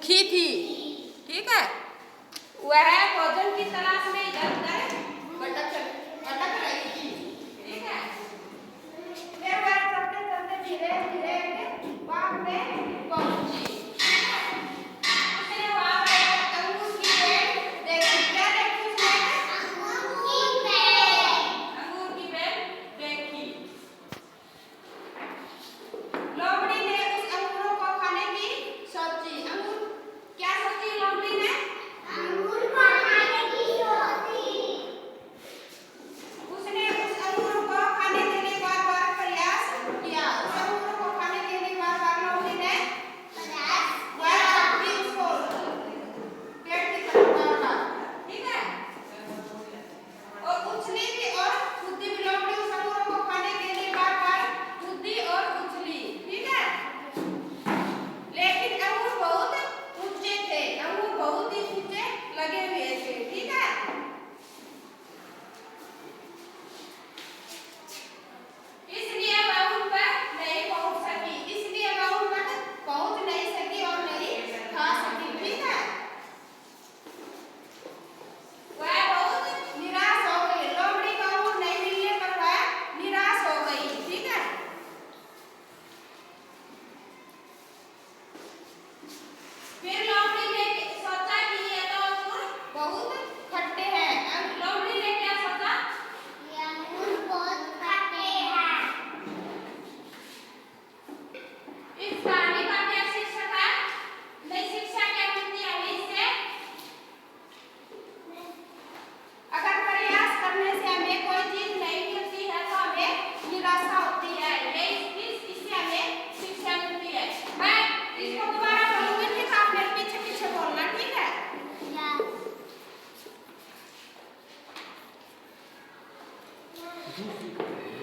भूखी थी। ठीक है, वह भोजन की तलाश में इधर उधर भटक रही थी। ठीक है, फिर वह चलते चलते धीरे धीरे बाग में पहुंची। उसने वहां पर एक अंगूर की पेड़ देखी। क्या देखी उसने? अंगूर की पेड़ देखी। लोमड़ी ने उस अंगूरों को खाने की सोची। अंगूर क्या सोची लोमड़ी ने? अंगूर को खाने की सोची। उसने उस अंगूर को खाने के लिए बार बार प्रयास किया। उस अंगूर को खाने के लिए बार बार लोमड़ी ने वह चढ़ती उसको पेड़ की तरफ बार बार। ठीक है, और उछली भी और कूदी भी। लोमड़ी उस अंगूरों को खाने के लिए बार बार कूदी और उछली। ठीक है, लेकिन अंगूर बहुत ऊंचे थे। अंगूर बहुत ही ऊंचे लगे हुए थे। ठीक है, इसलिए वह उन पर नहीं पहुंच सकी। इसलिए वह उन तक पहुंच नहीं सकी और नहीं खा सकी। ठीक है, वह बहुत निराश हो गई। लोमड़ी को अंगूर नहीं मिलने पर वह निराश हो गई। ठीक है, फिर लोमड़ी ने सोचा कि ये तो अंगूर बहुत खट्टे हैं। अब लोमड़ी ने क्या सोचा? ये अंगूर बहुत खट्टे हैं। इस कहानी का क्या शीर्षक है? नई शिक्षा क्या मिलती है हमें इससे? अगर प्रयास करने से हमें कोई चीज नहीं मिलती है तो हमें निराशा होती है। ये इससे हमें शिक्षा मिलती है। मैं इसको दोबारा बोलूंगी, ठीक? आप मेरे पीछे पीछे बोलना। ठीक है, दूसरी